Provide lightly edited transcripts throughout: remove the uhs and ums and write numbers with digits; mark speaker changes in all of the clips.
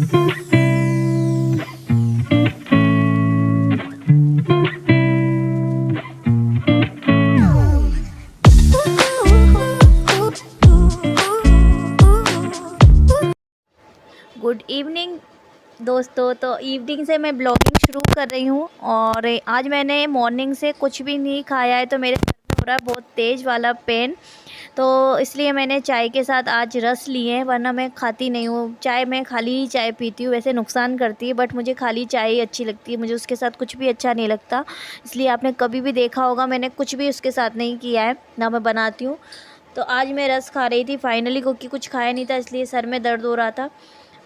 Speaker 1: Good evening दोस्तों। तो evening से मैं ब्लॉगिंग शुरू कर रही हूँ और आज मैंने मॉर्निंग से कुछ भी नहीं खाया है, तो मेरे सर में हो रहा है बहुत तेज़ वाला पेन। तो इसलिए मैंने चाय के साथ आज रस लिए हैं, वरना मैं खाती नहीं हूँ चाय। मैं खाली ही चाय पीती हूँ, वैसे नुकसान करती है बट मुझे खाली चाय ही अच्छी लगती है, मुझे उसके साथ कुछ भी अच्छा नहीं लगता। इसलिए आपने कभी भी देखा होगा मैंने कुछ भी उसके साथ नहीं किया है, ना मैं बनाती हूँ। तो आज मैं रस खा रही थी फाइनली, क्योंकि कुछ खाया नहीं था इसलिए सर में दर्द हो रहा था।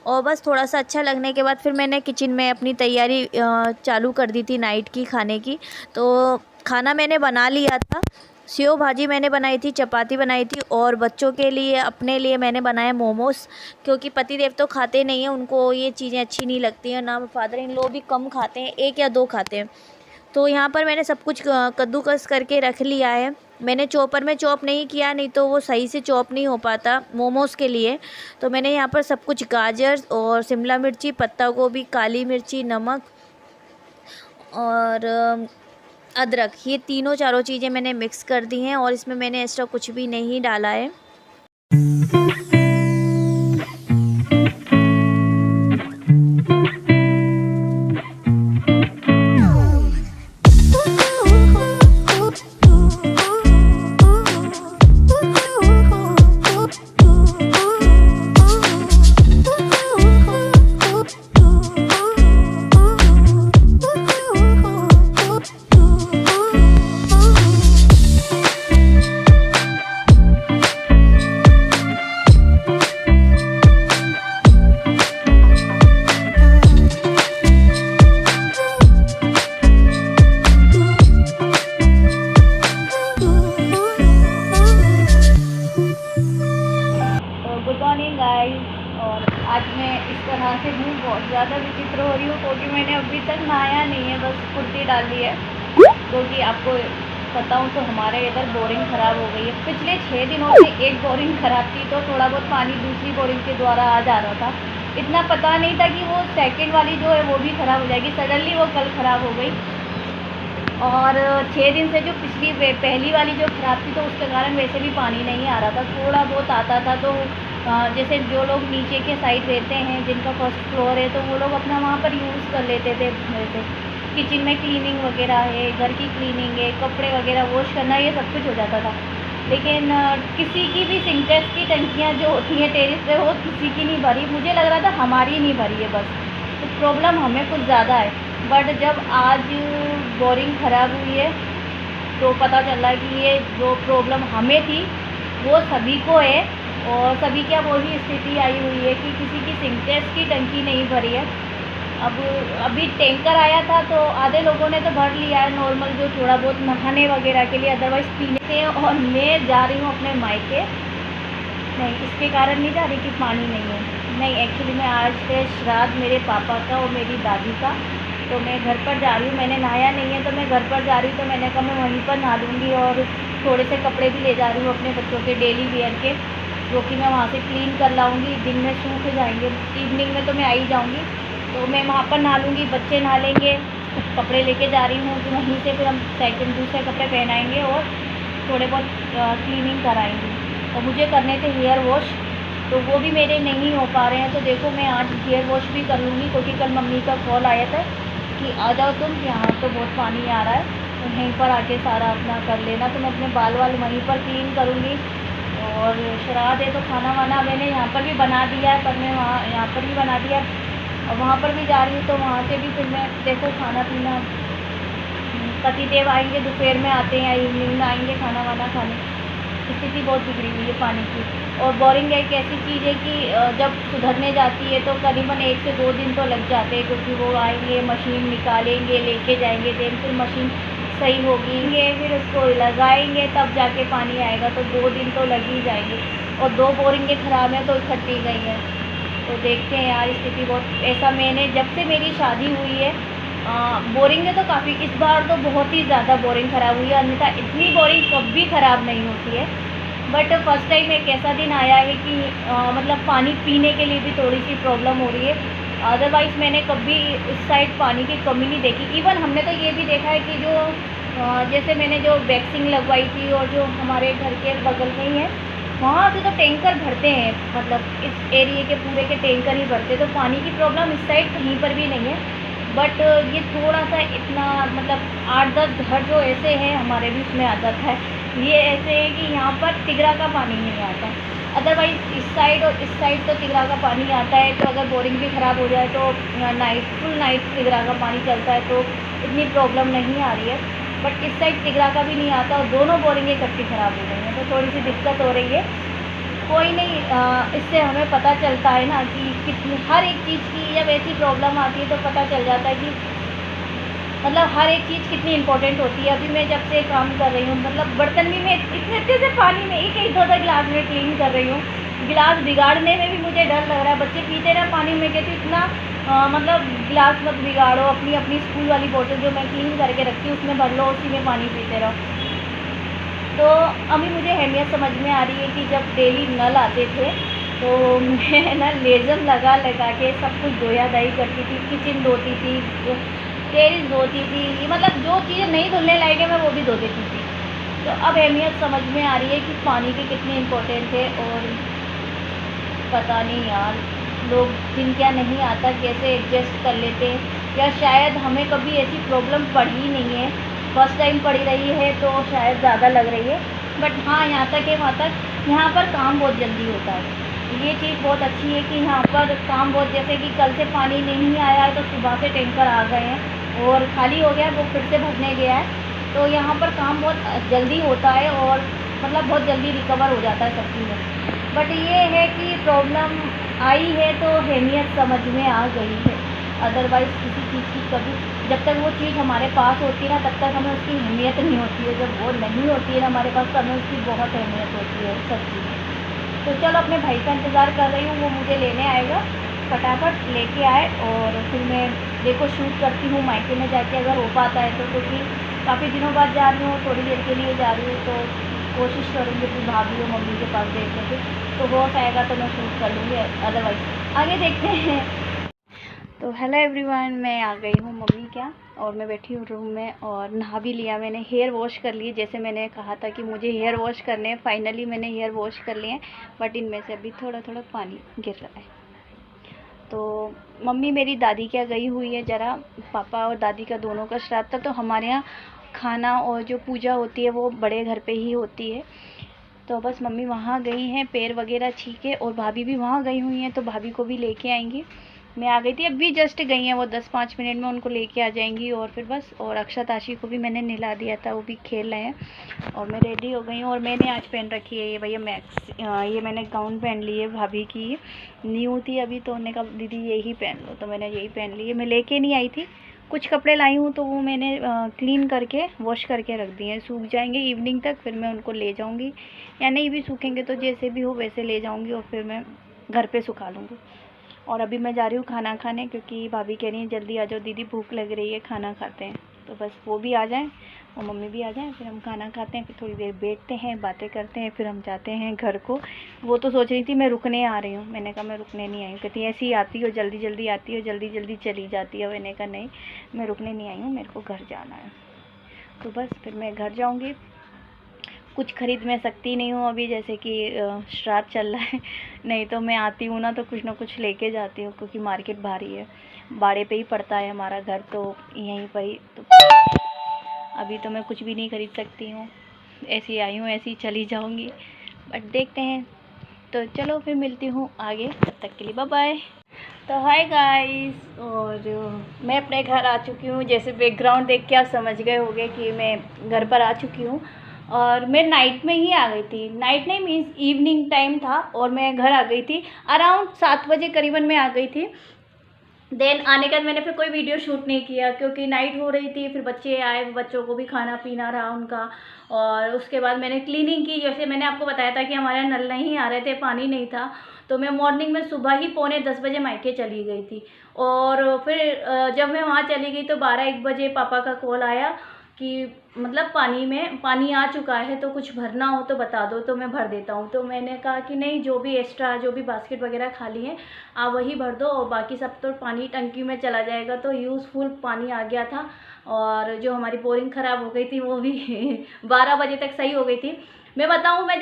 Speaker 1: और बस थोड़ा सा अच्छा लगने के बाद फिर मैंने किचन में अपनी तैयारी चालू कर दी थी नाइट की खाने की। तो खाना मैंने बना लिया था, सेव भाजी मैंने बनाई थी, चपाती बनाई थी और बच्चों के लिए अपने लिए मैंने बनाए मोमोज़। क्योंकि पतिदेव तो खाते नहीं हैं, उनको ये चीज़ें अच्छी नहीं लगती हैं, ना फादर इन लॉ भी कम खाते हैं, 1 या 2 खाते हैं। तो यहाँ पर मैंने सब कुछ कद्दूकस करके रख लिया है। मैंने चॉपर में चॉप नहीं किया, नहीं तो वो सही से चॉप नहीं हो पाता मोमोज़ के लिए। तो मैंने यहाँ पर सब कुछ गाजर और शिमला मिर्ची, पत्ता गोभी, काली मिर्ची, नमक और अदरक, ये तीनों चारों चीज़ें मैंने मिक्स कर दी हैं और इसमें मैंने एक्स्ट्रा कुछ भी नहीं डाला है। Good morning guys. और आज मैं इस तरह से हूँ, बहुत ज़्यादा विचित्र हो रही हूँ क्योंकि मैंने अभी तक नहाया नहीं है, बस कुर्ती डाल ली है। क्योंकि आपको बताऊँ तो हमारे इधर बोरिंग ख़राब हो गई है। पिछले 6 दिनों से एक बोरिंग ख़राब थी, तो थोड़ा बहुत पानी दूसरी बोरिंग के द्वारा आ जा रहा था। इतना पता नहीं था कि वो सेकेंड वाली जो है वो भी ख़राब हो जाएगी। सडनली वो कल ख़राब हो गई। और 6 दिन से जो पिछली पहली वाली जो ख़राब थी, तो उसके कारण वैसे भी पानी नहीं आ रहा था, थोड़ा बहुत आता था। तो जैसे जो लोग नीचे के साइड रहते हैं, जिनका फर्स्ट फ्लोर है, तो वो लोग अपना वहाँ पर यूज़ कर लेते थे। जैसे किचन में क्लीनिंग वगैरह है, घर की क्लीनिंग है, कपड़े वगैरह वॉश करना, ये सब कुछ हो जाता था। लेकिन किसी की भी सिंटेक्स की टंकियाँ जो होती हैं टेरेस पे, वो किसी की नहीं भरी। मुझे लग रहा था हमारी नहीं भरी है बस, तो प्रॉब्लम हमें कुछ ज़्यादा है। बट जब आज बोरिंग ख़राब हुई है तो पता चला कि ये जो प्रॉब्लम हमें थी वो सभी को है। और सभी क्या वो भी स्थिति आई हुई है कि किसी की सिंटेक्स की टंकी नहीं भरी है। अब अभी टैंकर आया था तो आधे लोगों ने तो भर लिया है नॉर्मल, जो थोड़ा बहुत नहाने वगैरह के लिए, अदरवाइज़ पीने से। और मैं जा रही हूँ अपने मायके। नहीं, इसके कारण नहीं जा रही कि पानी नहीं है, नहीं, एक्चुअली मैं आज है श्राद्ध मेरे पापा का और मेरी दादी का, तो मैं घर पर जा रही हूँ। मैंने नहाया नहीं है तो मैं घर पर जा रही हूँ, तो मैंने कहा मैं वहीं पर नहा लूँगी। और थोड़े से कपड़े भी ले जा रही हूँ अपने बच्चों के डेली वेयर के, जो कि मैं वहाँ से क्लीन कर लाऊँगी। दिन में सूख जाएंगे, इवनिंग में तो मैं आ ही जाऊँगी, तो मैं वहाँ पर नहा लूँगी, बच्चे नहा लेंगे। कपड़े लेके जा रही हूँ कि वहीं से फिर हम सेकंड दूसरे कपड़े पहनाएँगे और थोड़े बहुत क्लीनिंग कराएँगे। और मुझे करने थे हेयर वॉश, तो वो भी मेरे नहीं हो पा रहे हैं। तो देखो मैं आज हेयर वॉश भी कर लूँगी, क्योंकि कल मम्मी का कॉल आया था कि आ जाओ तुम, यहाँ तो बहुत पानी आ रहा है, तो यहीं पर आके सारा अपना कर लेना। तो मैं अपने बाल वाल वहीं पर क्लीन करूँगी। और श्राद्ध है तो खाना वाना मैंने यहाँ पर भी बना दिया है, पर मैं वहाँ यहाँ पर भी बना दिया, और वहाँ पर भी जा रही हूँ, तो वहाँ से भी फिर मैं देखो खाना पीना। पतिदेव आएंगे, दोपहर में आते हैं या इवनिंग में आएंगे खाना वाना खाने। स्थिति बहुत बिगड़ी हुई है पानी की। और बोरिंग एक ऐसी चीज़ है कि जब सुधरने जाती है तो करीबन 1 से 2 दिन तो लग जाते हैं, क्योंकि वो आएंगे, मशीन निकालेंगे, लेके जाएंगे, फिर मशीन सही होगी, फिर उसको लगाएंगे, तब जाके पानी आएगा, तो 2 दिन तो लग ही जाएंगे। और 2 बोरिंगें ख़राब हैं तो इकट्ठी गई हैं। तो देखते हैं यार, स्थिति बहुत ऐसा। मैंने जब से मेरी शादी हुई है बोरिंगें तो काफ़ी, इस बार तो बहुत ही ज़्यादा बोरिंग ख़राब हुई है, अन्यथा इतनी बोरिंग कभी ख़राब नहीं होती है। बट फर्स्ट टाइम एक ऐसा दिन आया है कि मतलब पानी पीने के लिए भी थोड़ी सी प्रॉब्लम हो रही है। अदरवाइज़ मैंने कभी इस साइड पानी की कमी नहीं देखी। इवन हमने तो ये भी देखा है कि जो जैसे मैंने जो वैक्सीन लगवाई थी और जो हमारे घर के बगल में ही है, वहाँ से तो टैंकर भरते हैं, मतलब इस एरिए के पूरे के टैंकर ही भरते, तो पानी की प्रॉब्लम इस साइड कहीं पर भी नहीं है। बट ये थोड़ा सा इतना मतलब 8-10 घर जो ऐसे हैं हमारे भी उसमें आ जाता है। ये ऐसे है कि यहाँ पर तिगरा का पानी नहीं आता। अदरवाइज़ इस साइड और इस साइड तो तिगरा का पानी आता है, तो अगर बोरिंग भी ख़राब हो जाए तो फुल नाइट तिगरा का पानी चलता है, तो इतनी प्रॉब्लम नहीं आ रही है। बट इस साइड तिगरा का भी नहीं आता और दोनों बोरिंगें इकट्ठी ख़राब हो गई हैं, तो थोड़ी सी दिक्कत हो रही है। कोई नहीं, इससे हमें पता चलता है ना कि कितनी हर एक चीज़ की जब ऐसी प्रॉब्लम आती है तो पता चल जाता है कि मतलब हर एक चीज़ कितनी इम्पोर्टेंट होती है। अभी मैं जब से काम कर रही हूँ, मतलब बर्तन भी मैं इतने से पानी में एक दो गिलास में क्लीन कर रही हूँ। गिलास बिगाड़ने में भी मुझे डर लग रहा है, बच्चे पीते रहे पानी में, कहती इतना मतलब गिलास मत बिगाड़ो, अपनी अपनी स्कूल वाली बोतल जो मैं क्लीन करके रखती हूँ उसमें भर लो, उसी में पानी पीते रहो। तो अभी मुझे अहमियत समझ में आ रही है कि जब डेली नल आते थे तो मैं ना लेज़र लगा के सब कुछ धोया धाई करती थी, किचन धोती थी, टेरिस धोती थी, मतलब जो चीज़ें नहीं धुलने लायक है मैं वो भी धो देती थी। तो अब अहमियत समझ में आ रही है कि पानी की कितनी इम्पोर्टेंट है। और पता नहीं यार, लोग जिनका नहीं आता कैसे एडजस्ट कर लेते हैं, या शायद हमें कभी ऐसी प्रॉब्लम पड़ी नहीं है, फर्स्ट टाइम पड़ी रही है तो शायद ज़्यादा लग रही है। बट हाँ, यहाँ तक है, वहाँ तक यहाँ पर काम बहुत जल्दी होता है। ये चीज़ बहुत अच्छी है कि यहाँ पर काम बहुत, जैसे कि कल से पानी नहीं आया है तो सुबह से टैंकर आ गए हैं और खाली हो गया है, वो फिर से भरने गया है, तो यहाँ पर काम बहुत जल्दी होता है और मतलब बहुत जल्दी रिकवर हो जाता है सब चीज़ें। बट ये है कि प्रॉब्लम आई है तो अहमियत समझ में आ गई है। अदरवाइज़ किसी चीज़ की कभी जब तक वो चीज़ हमारे पास होती है ना, तब तक हमें उसकी अहमियत नहीं होती है। जब वो नहीं होती है ना हमारे पास, तो हमें उसकी बहुत अहमियत होती है सब चीज़ें। तो चलो, अपने भाई का इंतज़ार कर रही हूँ, वो मुझे लेने आएगा, फटाफट लेके आए और फिर मैं देखो शूट करती हूँ मायके में जाके, अगर हो पाता है तो, क्योंकि काफ़ी दिनों बाद जा रही हूँ, थोड़ी देर के लिए जा रही हूँ, तो कोशिश करूँगी कि भाभी और मम्मी के पास देख सके, तो हो पाएगा तो मैं शूट कर लूँगी, अदरवाइज़ आगे देखते हैं। तो हेलो एवरीवन, मैं आ गई हूँ मम्मी क्या, और मैं बैठी हूँ रूम में और नहा भी लिया मैंने, हेयर वॉश कर लिए, जैसे मैंने कहा था कि मुझे हेयर वॉश करने हैं। फाइनली मैंने हेयर वॉश कर लिए हैं, बट इनमें से अभी थोड़ा थोड़ा पानी गिर रहा है। तो मम्मी मेरी दादी क्या गई हुई है ज़रा, पापा और दादी का दोनों का श्राद्ध था, तो हमारे यहाँ खाना और जो पूजा होती है वो बड़े घर पे ही होती है। तो बस मम्मी वहाँ गई हैं पैर वगैरह छीके, और भाभी भी वहाँ गई हुई हैं, तो भाभी को भी लेके आएंगी। मैं आ गई थी, अभी जस्ट गई हैं वो, 10-5 मिनट में उनको लेके आ जाएंगी। और फिर बस, और अक्षत आशी को भी मैंने नहला दिया था, वो भी खेल रहे हैं। और मैं रेडी हो गई हूँ, और मैंने आज पहन रखी है ये भैया मैक्स, ये मैंने गाउन पहन ली है, भाभी की न्यू थी अभी, तो उन्होंने कहा दीदी यही पहन लो, तो मैंने यही पहन ली है। मैं लेके नहीं आई थी, कुछ कपड़े लाई हूँ तो वो मैंने क्लीन करके वॉश करके रख दिए हैं, सूख जाएंगे इवनिंग तक, फिर मैं उनको ले जाऊँगी, या नहीं भी सूखेंगे तो जैसे भी हो वैसे ले जाऊँगी, और फिर मैं घर पे सुखा लूँगी। और अभी मैं जा रही हूँ खाना खाने, क्योंकि भाभी कह रही है जल्दी आ जाओ दीदी, भूख लग रही है, खाना खाते हैं। तो बस वो भी आ जाएं और मम्मी भी आ जाएं, फिर हम खाना खाते हैं, फिर थोड़ी देर बैठते हैं, बातें करते हैं, फिर हम जाते हैं घर को। वो तो सोच रही थी मैं रुकने आ रही हूँ, मैंने कहा मैं रुकने नहीं आई हूँ, कहती ऐसी ही आती हो, जल्दी जल्दी आती हो, जल्दी जल्दी चली जाती है। मैंने कहा नहीं, मैं रुकने नहीं आई हूँ, मेरे को घर जाना है। तो बस फिर मैं घर जाऊँगी। कुछ खरीद मैं सकती नहीं हूँ अभी, जैसे कि श्राद्ध चल रहा है, नहीं तो मैं आती हूँ ना तो कुछ ना कुछ लेके जाती हूँ, क्योंकि मार्केट भारी है, बाड़े पे ही पड़ता है हमारा घर, तो यहीं पर ही, तो अभी तो मैं कुछ भी नहीं खरीद सकती हूँ, ऐसी आई हूँ ऐसी चली जाऊँगी, बट देखते हैं। तो चलो फिर मिलती हूँ आगे, तब तक के लिए बाय बाय। तो हाय गाइस, और मैं अपने घर आ चुकी हूँ, जैसे बैकग्राउंड देख के आप समझ गए होंगे कि मैं घर पर आ चुकी हूँ। और मैं नाइट में ही आ गई थी, नाइट नहीं मीन्स इवनिंग टाइम था, और मैं घर आ गई थी अराउंड 7 बजे करीबन मैं आ गई थी। देन आने के बाद मैंने फिर कोई वीडियो शूट नहीं किया, क्योंकि नाइट हो रही थी, फिर बच्चे आए, बच्चों को भी खाना पीना रहा उनका, और उसके बाद मैंने क्लीनिंग की। जैसे मैंने आपको बताया था कि हमारे यहाँ नल नहीं आ रहे थे, पानी नहीं था, तो मैं मॉर्निंग में सुबह ही 9:45 बजे मायके चली गई थी। और फिर जब मैं वहाँ चली गई तो 12-1 बजे पापा का कॉल आया कि मतलब पानी आ चुका है तो कुछ भरना हो तो बता दो तो मैं भर देता हूँ। तो मैंने कहा कि नहीं, जो भी एक्स्ट्रा जो भी बास्केट वगैरह खाली हैं आप वही भर दो और बाकी सब तो पानी टंकी में चला जाएगा। तो यूज़फुल पानी आ गया था और जो हमारी बोरिंग ख़राब हो गई थी वो भी 12 बजे तक सही हो गई थी। मैं बताऊँ, मैं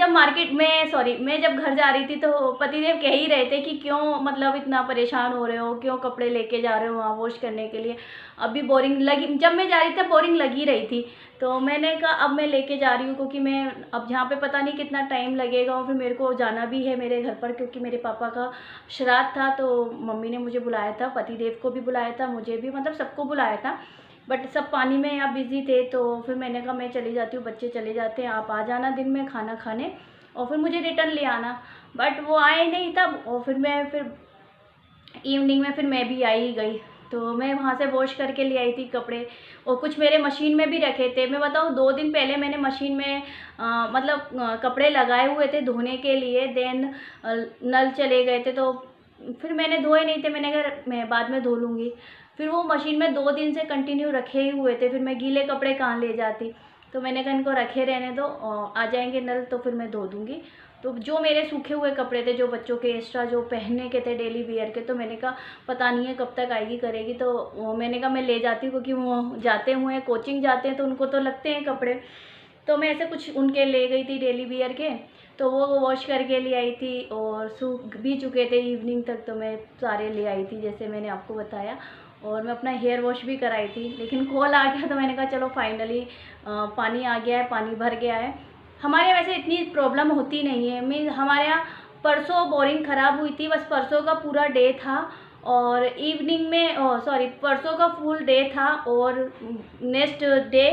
Speaker 1: जब घर जा रही थी तो पतिदेव कह ही रहे थे कि क्यों मतलब इतना परेशान हो रहे हो, क्यों कपड़े लेके जा रहे हो वहाँ वॉश करने के लिए। अभी बोरिंग लगी, जब मैं जा रही थी बोरिंग लगी रही थी। तो मैंने कहा अब मैं लेके जा रही हूँ क्योंकि मैं अब जहाँ पे पता नहीं कितना टाइम लगेगा और फिर मेरे को जाना भी है मेरे घर पर, क्योंकि मेरे पापा का श्राद्ध था। तो मम्मी ने मुझे बुलाया था, पतिदेव को भी बुलाया था, मुझे भी, मतलब सबको बुलाया था। बट सब पानी में यहाँ बिज़ी थे। तो फिर मैंने कहा मैं चली जाती हूँ, बच्चे चले जाते हैं, आप आ जाना दिन में खाना खाने और फिर मुझे रिटर्न ले आना। बट वो आए नहीं तब, और फिर इवनिंग में फिर मैं भी आई गई। तो मैं वहाँ से वॉश करके ले आई थी कपड़े और कुछ मेरे मशीन में भी रखे थे। मैं बताऊँ 2 दिन पहले मैंने मशीन में कपड़े लगाए हुए थे धोने के लिए। देन नल चले गए थे तो फिर मैंने धोए नहीं थे, मैंने कहा मैं बाद में धो लूँगी। फिर वो मशीन में 2 दिन से कंटिन्यू रखे ही हुए थे, फिर मैं गीले कपड़े कहाँ ले जाती। तो मैंने कहा इनको रखे रहने दो, आ जाएंगे नल तो फिर मैं धो दूँगी। तो जो मेरे सूखे हुए कपड़े थे, जो बच्चों के एक्स्ट्रा जो पहनने के थे डेली वियर के, तो मैंने कहा पता नहीं है कब तक आएगी करेगी। तो मैंने कहा मैं ले जाती हूँ क्योंकि वो जाते हुए कोचिंग जाते हैं तो उनको तो लगते हैं कपड़े। तो मैं ऐसे कुछ उनके ले गई थी डेली वियर के, तो वो वॉश करके ले आई थी और सूख भी चुके थे इवनिंग तक, तो मैं सारे ले आई थी जैसे मैंने आपको बताया। और मैं अपना हेयर वॉश भी कराई थी, लेकिन कॉल आ गया तो मैंने कहा चलो फाइनली पानी आ गया है, पानी भर गया है। हमारे यहाँ वैसे इतनी प्रॉब्लम होती नहीं है। हमारे यहाँ परसों बोरिंग ख़राब हुई थी, बस परसों का पूरा डे था और इवनिंग में परसों का फुल डे था और नेक्स्ट डे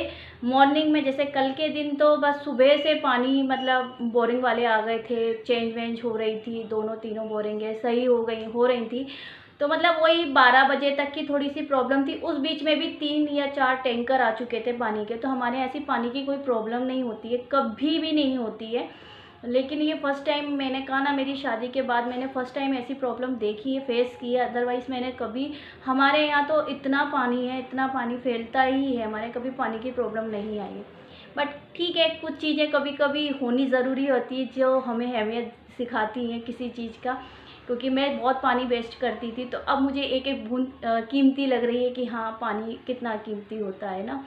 Speaker 1: मॉर्निंग में, जैसे कल के दिन तो बस सुबह से पानी मतलब बोरिंग वाले आ गए थे, चेंज वेंज हो रही थी, दोनों तीनों बोरिंगें सही हो रही थी। तो मतलब वही 12 बजे तक की थोड़ी सी प्रॉब्लम थी। उस बीच में भी 3 या 4 टैंकर आ चुके थे पानी के। तो हमारे ऐसी पानी की कोई प्रॉब्लम नहीं होती है, कभी भी नहीं होती है। लेकिन ये फ़र्स्ट टाइम, मैंने कहा ना, मेरी शादी के बाद मैंने फ़र्स्ट टाइम ऐसी प्रॉब्लम देखी है, फेस की है। अदरवाइज़ मैंने कभी, हमारे यहाँ तो इतना पानी है, इतना पानी फैलता ही है, हमारे कभी पानी की प्रॉब्लम नहीं आई है। बट ठीक है, कुछ चीज़ें कभी कभी होनी ज़रूरी होती है जो हमें अहमियत सिखाती हैं किसी चीज़ का। क्योंकि मैं बहुत पानी वेस्ट करती थी, तो अब मुझे एक एक बूंद कीमती लग रही है कि हाँ पानी कितना कीमती होता है ना।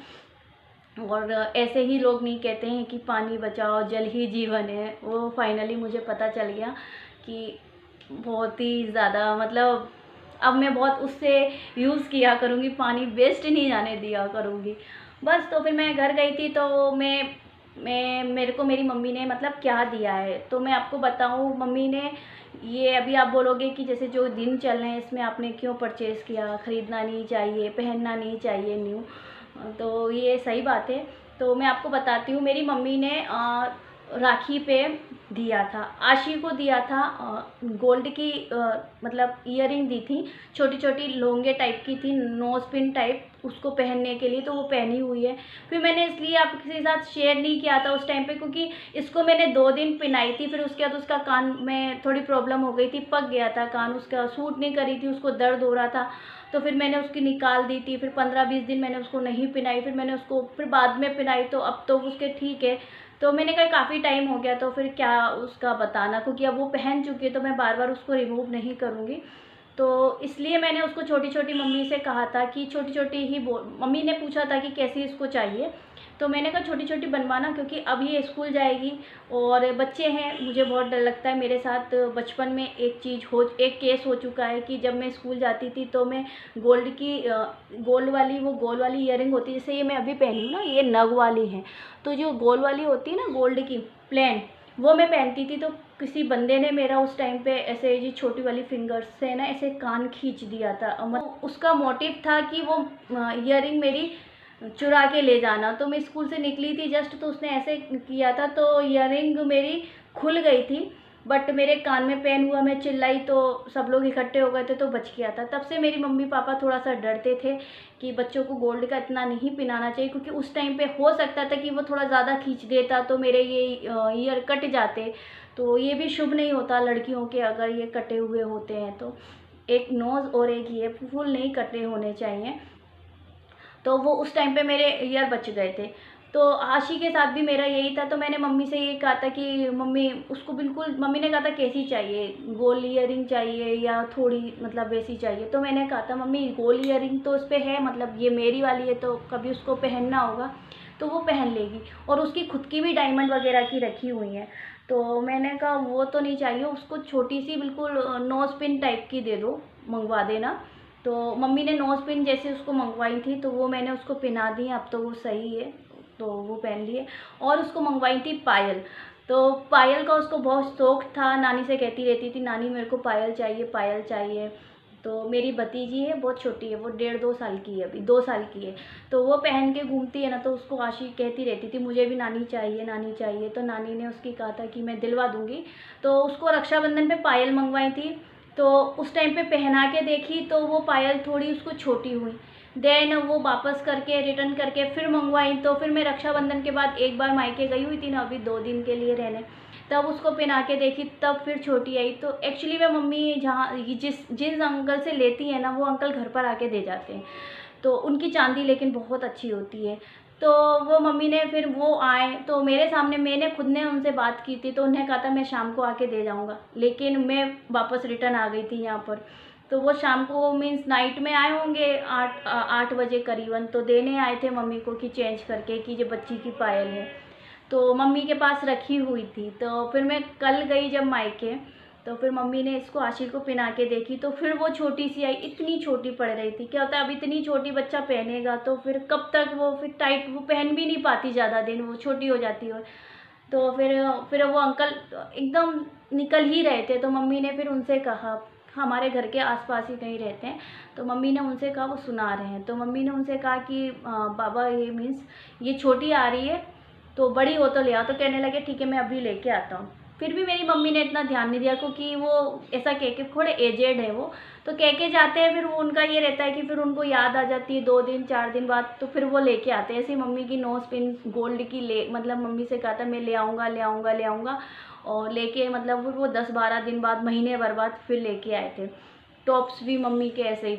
Speaker 1: और ऐसे ही लोग नहीं कहते हैं कि पानी बचाओ जल ही जीवन है, वो फाइनली मुझे पता चल गया कि बहुत ही ज़्यादा, मतलब अब मैं बहुत उससे यूज़ किया करूँगी, पानी वेस्ट नहीं जाने दिया करूँगी बस। तो फिर मैं घर गई थी तो मेरे को मेरी मम्मी ने मतलब क्या दिया है तो मैं आपको बताऊँ। मम्मी ने ये, अभी आप बोलोगे कि जैसे जो दिन चल रहे हैं इसमें आपने क्यों परचेज़ किया, ख़रीदना नहीं चाहिए, पहनना नहीं चाहिए न्यू, तो ये सही बात है। तो मैं आपको बताती हूँ, मेरी मम्मी ने राखी पे दिया था, आशी को दिया था, गोल्ड की मतलब ईयरिंग दी थी, छोटी छोटी लोंगे टाइप की थी, नोज पिन टाइप, उसको पहनने के लिए, तो वो पहनी हुई है। फिर मैंने इसलिए आपके साथ शेयर नहीं किया था उस टाइम पे, क्योंकि इसको मैंने 2 दिन पहनाई थी। फिर उसके बाद उसका कान में थोड़ी प्रॉब्लम हो गई थी, पक गया था कान, उसका सूट नहीं करी थी, उसको दर्द हो रहा था। तो फिर मैंने उसकी निकाल दी थी। फिर 15-20 दिन मैंने उसको नहीं पहनाई, फिर मैंने उसको फिर बाद में पहनाई, तो अब तो उसके ठीक है। तो मैंने कहा काफ़ी टाइम हो गया तो फिर क्या उसका बताना, क्योंकि अब वो पहन चुकी है तो मैं बार बार उसको रिमूव नहीं करूँगी। तो इसलिए मैंने उसको छोटी छोटी, मम्मी से कहा था कि छोटी छोटी ही मम्मी ने पूछा था कि कैसी इसको चाहिए, तो मैंने कहा छोटी छोटी बनवाना, क्योंकि अब ये स्कूल जाएगी और बच्चे हैं, मुझे बहुत डर लगता है। मेरे साथ बचपन में एक केस हो चुका है कि जब मैं स्कूल जाती थी तो मैं गोल्ड वाली ईयरिंग होती है, जैसे ये मैं अभी पहनी हूँ ना, ये नग वाली है, तो जो गोल्ड वाली होती है ना, गोल्ड की प्लेन, वो मैं पहनती थी। तो किसी बंदे ने मेरा उस टाइम पे ऐसे ये छोटी वाली फिंगर्स से ना ऐसे कान खींच दिया था। उसका मोटिव था कि वो ईयरिंग मेरी चुरा के ले जाना। तो मैं स्कूल से निकली थी जस्ट, तो उसने ऐसे किया था, तो ईयरिंग मेरी खुल गई थी, बट मेरे कान में पेन हुआ, मैं चिल्लाई तो सब लोग इकट्ठे हो गए थे, तो बच गया था। तब से मेरी मम्मी पापा थोड़ा सा डरते थे कि बच्चों को गोल्ड का इतना नहीं पहनाना चाहिए, क्योंकि उस टाइम पे हो सकता था कि वो थोड़ा ज़्यादा खींच देता तो मेरे ये ईयर कट जाते, तो ये भी शुभ नहीं होता लड़कियों के अगर ये कटे हुए होते हैं। तो एक नोज़ और एक ये फुल नहीं कटे होने चाहिए। तो वो उस टाइम पे मेरे ईयर बच गए थे। तो आशी के साथ भी मेरा यही था। तो मैंने मम्मी से ये कहा था कि मम्मी उसको बिल्कुल, मम्मी ने कहा था कैसी चाहिए, गोल ईयरिंग चाहिए या थोड़ी मतलब वैसी चाहिए। तो मैंने कहा था मम्मी गोल ईयरिंग तो उस पर है, मतलब ये मेरी वाली है तो कभी उसको पहनना होगा तो वो पहन लेगी, और उसकी खुद की भी डायमंड वगैरह की रखी हुई हैं। तो मैंने कहा वो तो नहीं चाहिए, उसको छोटी सी बिल्कुल नोज़ पिन टाइप की दे दो, मंगवा देना। तो मम्मी ने नोज़ पिन जैसे उसको मंगवाई थी तो वो मैंने उसको पहना दी, अब तो वो सही है, तो वो पहन लिए। और उसको मंगवाई थी पायल। तो पायल का उसको बहुत शौक़ था, नानी से कहती रहती थी नानी मेरे को पायल चाहिए, पायल चाहिए। तो मेरी भतीजी है, बहुत छोटी है, वो 1.5-2 साल की है, अभी 2 साल की है। तो वो पहन के घूमती है ना, तो उसको आशी कहती रहती थी मुझे भी नानी चाहिए, नानी चाहिए। तो नानी ने उसकी कहा था कि मैं दिलवा दूँगी। तो उसको रक्षाबंधन पे पायल मंगवाई थी। तो उस टाइम पे पहना के देखी तो वो पायल थोड़ी उसको छोटी हुई। देन वो वापस करके रिटर्न करके फिर मंगवाई। तो फिर मैं रक्षाबंधन के बाद एक बार मायके गई हुई थी ना, अभी 2 दिन के लिए रहने, तब उसको पहना के देखी, तब फिर छोटी आई। तो एक्चुअली वह मम्मी जहाँ जिस अंकल से लेती है ना, वो अंकल घर पर आके दे जाते हैं। तो उनकी चांदी लेकिन बहुत अच्छी होती है। तो वो मम्मी ने फिर वो आए तो मेरे सामने, मैंने खुद ने उनसे बात की थी, तो उन्हें कहा था मैं शाम को आके दे जाऊँगा, लेकिन मैं वापस रिटर्न आ गई थी यहाँ पर। तो वो शाम को मीन्स नाइट में आए होंगे 8 बजे करीबन, तो देने आए थे मम्मी को कि चेंज करके कि ये बच्ची की पायल है। तो मम्मी के पास रखी हुई थी। तो फिर मैं कल गई जब मायके, तो फिर मम्मी ने इसको आशी को पहना के देखी, तो फिर वो छोटी सी आई, इतनी छोटी पड़ रही थी। क्या होता है अब इतनी छोटी बच्चा पहनेगा तो फिर कब तक वो फिर टाइट वो पहन भी नहीं पाती ज़्यादा दिन, वो छोटी हो जाती है। तो फिर वो अंकल एकदम निकल ही रहे थे, तो मम्मी ने फिर उनसे कहा, हमारे घर के आसपास ही कहीं रहते हैं, तो मम्मी ने उनसे कहा वो सुना रहे हैं। तो मम्मी ने उनसे कहा कि बाबा ये मीन्स ये छोटी आ रही है तो बड़ी हो तो ले आओ। तो कहने लगे ठीक है मैं अभी लेके आता हूँ। फिर भी मेरी मम्मी ने इतना ध्यान नहीं दिया, क्योंकि वो ऐसा कह के थोड़े एजेड है वो, तो कह के जाते हैं, फिर वो उनका ये रहता है कि फिर उनको याद आ जाती है 2 दिन 4 दिन बाद, तो फिर वो लेके आते हैं। ऐसे मम्मी की नोज़ पिन गोल्ड की मतलब मम्मी से कहा था मैं ले आऊँगा ले आऊँगा ले आऊँगा, और लेके मतलब वो 10-12 दिन बाद, महीने भर बाद फिर लेके आए थे। टॉप्स भी मम्मी के ऐसे ही।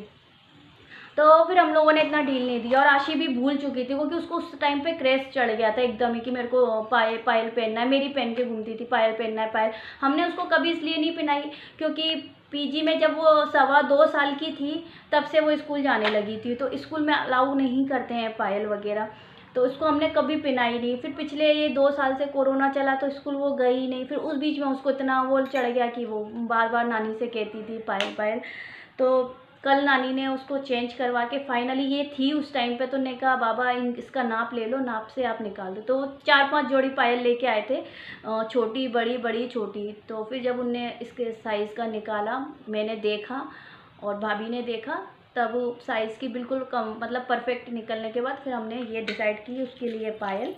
Speaker 1: तो फिर हम लोगों ने इतना ढील नहीं दिया, और आशी भी भूल चुकी थी, क्योंकि उसको उस टाइम पे क्रेज़ चढ़ गया था एकदम ही कि मेरे को पायल पहनना है। मेरी पहन के घूमती थी पायल पहनना है पायल। हमने उसको कभी इसलिए नहीं पहनाई क्योंकि पीजी में जब वो 2.25 साल की थी तब से वो स्कूल जाने लगी थी, तो स्कूल में अलाउ नहीं करते हैं पायल वगैरह, तो उसको हमने कभी पहनाई नहीं। फिर पिछले ये 2 साल से कोरोना चला तो स्कूल वो गई ही नहीं। फिर उस बीच में उसको इतना वो चढ़ गया कि वो बार बार नानी से कहती थी पायल पायल। तो कल नानी ने उसको चेंज करवा के फाइनली, ये थी उस टाइम पे, तो ने कहा बाबा इसका नाप ले लो, नाप से आप निकाल दो। तो 4-5 जोड़ी पायल लेके आए थे, छोटी बड़ी बड़ी छोटी। तो फिर जब उनने इसके साइज़ का निकाला, मैंने देखा और भाभी ने देखा, तब साइज़ की बिल्कुल कम मतलब परफेक्ट निकलने के बाद फिर हमने ये डिसाइड की उसके लिए पायल।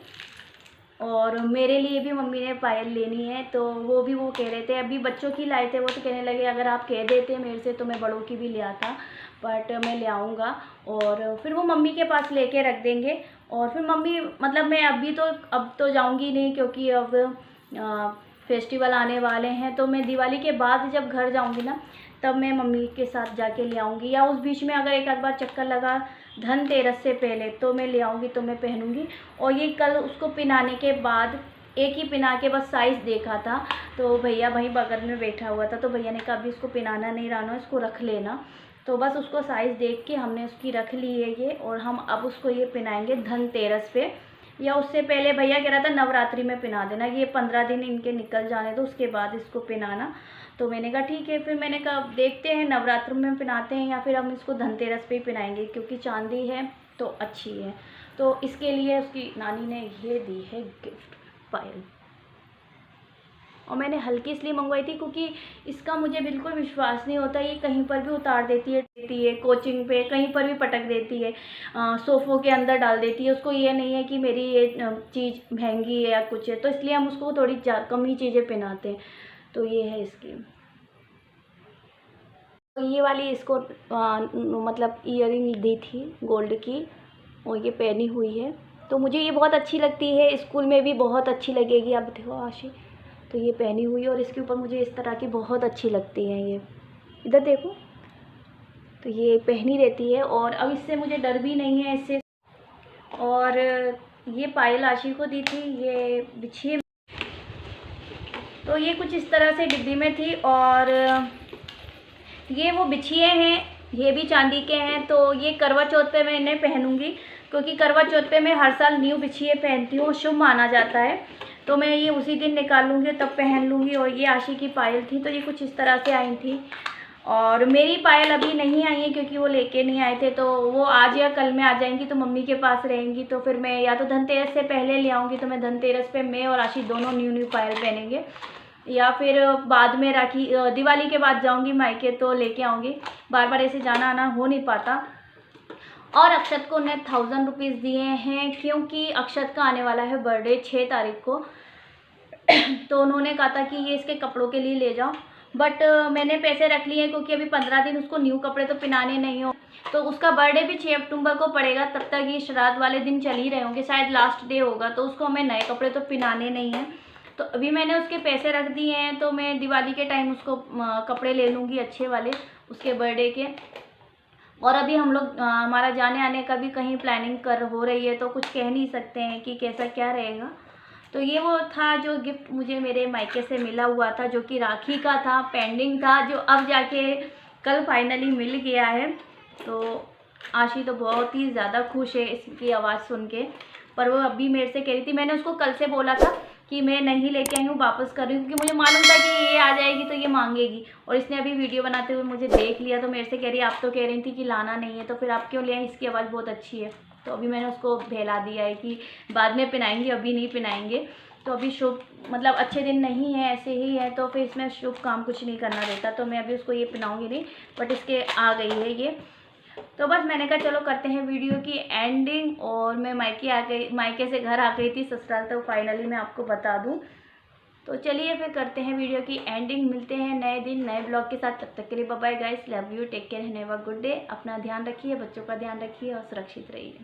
Speaker 1: और मेरे लिए भी मम्मी ने पायल लेनी है, तो वो भी वो कह रहे थे, अभी बच्चों की लाए थे वो, तो कहने लगे अगर आप कह देते मेरे से तो मैं बड़ों की भी ले आता, बट मैं ले आऊँगा। और फिर वो मम्मी के पास लेके रख देंगे। और फिर मम्मी मतलब मैं अब तो जाऊँगी नहीं, क्योंकि अब फेस्टिवल आने वाले हैं, तो मैं दिवाली के बाद जब घर जाऊँगी ना, तब मैं मम्मी के साथ जाके ले आऊँगी, या उस बीच में अगर एक आध बार चक्कर लगा धनतेरस से पहले तो मैं ले आऊँगी, तो मैं पहनूँगी। और ये कल उसको पहनाने के बाद एक ही पहना के बस साइज़ देखा था, तो भैया वहीं बगल में बैठा हुआ था, तो भैया ने कहा अभी इसको पहनाना नहीं रानो, इसको रख लेना। तो बस उसको साइज़ देख के हमने उसकी रख ली है ये, और हम अब उसको ये पहनाएंगे धनतेरस पे, या उससे पहले भैया कह रहा था नवरात्रि में पहना देना, ये 15 दिन इनके निकल जाने तो उसके बाद इसको पहनाना। तो मैंने कहा ठीक है। फिर मैंने कहा देखते हैं नवरात्र में पहनाते हैं या फिर हम इसको धनतेरस पे ही पहनाएंगे, क्योंकि चांदी है तो अच्छी है। तो इसके लिए उसकी नानी ने ये दी है गिफ्ट पायल, और मैंने हल्की इसलिए मंगवाई थी क्योंकि इसका मुझे बिल्कुल विश्वास नहीं होता, ये कहीं पर भी उतार देती है कोचिंग पे कहीं पर भी पटक देती है, सोफ़ों के अंदर डाल देती है। उसको ये नहीं है कि मेरी ये चीज़ महंगी है या कुछ है, तो इसलिए हम उसको थोड़ी कम ही चीज़ें पहनाते हैं। तो ये है इसकी, तो ये वाली इसको मतलब ईयरिंग दी थी गोल्ड की, और ये पहनी हुई है। तो मुझे ये बहुत अच्छी लगती है, स्कूल में भी बहुत अच्छी लगेगी। आप देखो आशी, तो ये पहनी हुई है, और इसके ऊपर मुझे इस तरह की बहुत अच्छी लगती है। ये इधर देखो, तो ये पहनी रहती है, और अब इससे मुझे डर भी नहीं है, इससे और ये पायल आशी को दी थी, ये बिछिए। तो ये कुछ इस तरह से डिब्बी में थी। और ये वो बिछिए हैं, ये भी चांदी के हैं। तो ये करवा चौथ पे मैं इन्हें पहनूंगी, क्योंकि करवा चौथ पे मैं हर साल न्यू बिछिए पहनती हूँ, शुभ माना जाता है। तो मैं ये उसी दिन निकालूंगी, तब पहन लूँगी। और ये आशी की पायल थी, तो ये कुछ इस तरह से आई थी। और मेरी पायल अभी नहीं आई है, क्योंकि वो लेके नहीं आए थे। तो वो आज या कल में आ जाएंगी, तो मम्मी के पास रहेंगी। तो फिर मैं या तो धनतेरस से पहले ले आऊँगी, तो मैं धनतेरस पे मैं और आशी दोनों न्यू पायल पहनेंगे, या फिर बाद में राखी दिवाली के बाद जाऊँगी मायके, तो लेके आऊँगी। बार बार ऐसे जाना आना हो नहीं पाता। और अक्षत को उन्हें 1000 रुपीज़ दिए हैं, क्योंकि अक्षत का आने वाला है बर्थडे 6 तारीख को। तो उन्होंने कहा था कि ये इसके कपड़ों के लिए ले जाओ, बट मैंने पैसे रख लिए हैं, क्योंकि अभी 15 दिन उसको न्यू कपड़े तो पहनाने नहीं हो। तो उसका बर्थडे भी 6 अक्टूबर को पड़ेगा, तब तक ये श्राद्ध वाले दिन चल ही रहे होंगे, शायद लास्ट डे होगा। तो उसको हमें नए कपड़े तो पहनाने नहीं हैं। तो अभी मैंने उसके पैसे रख दिए हैं, तो मैं दिवाली के टाइम उसको कपड़े ले लूँगी अच्छे वाले उसके बर्थडे के। और अभी हम लोग हमारा जाने आने का भी कहीं प्लानिंग हो रही है, तो कुछ कह नहीं सकते हैं कि कैसा क्या रहेगा। तो ये वो था जो गिफ्ट मुझे मेरे मायके से मिला हुआ था, जो कि राखी का था, पेंडिंग था, जो अब जाके कल फाइनली मिल गया है। तो आशी तो बहुत ही ज़्यादा खुश है इसकी आवाज़ सुन के। पर वो अभी मेरे से कह रही थी, मैंने उसको कल से बोला था कि मैं नहीं लेके आई हूँ, वापस कर रही हूँ, क्योंकि मुझे मालूम था कि ये आ जाएगी तो ये मांगेगी। और इसने अभी वीडियो बनाते हुए मुझे देख लिया, तो मेरे से कह रही आप तो कह रही थी कि लाना नहीं है, तो फिर आप क्यों ले आई, इसकी आवाज़ बहुत अच्छी है। तो अभी मैंने उसको बहला दिया है कि बाद में पहनाएंगे, अभी नहीं पहनाएंगे। तो अभी शुभ मतलब अच्छे दिन नहीं है, ऐसे ही है, तो फिर इसमें शुभ काम कुछ नहीं करना देता। तो मैं अभी उसको ये पहनाऊँगी नहीं, बट इसके आ गई है ये। तो बस मैंने कहा चलो करते हैं वीडियो की एंडिंग। और मैं मायके से घर आ गई थी ससुराल, तो फाइनली मैं आपको बता दूं। तो चलिए फिर करते हैं वीडियो की एंडिंग। मिलते हैं नए दिन नए ब्लॉग के साथ, तब तक के लिए bye bye guys, love you, take care, have a good day. अपना ध्यान रखिए, बच्चों का ध्यान रखिए और सुरक्षित रहिए।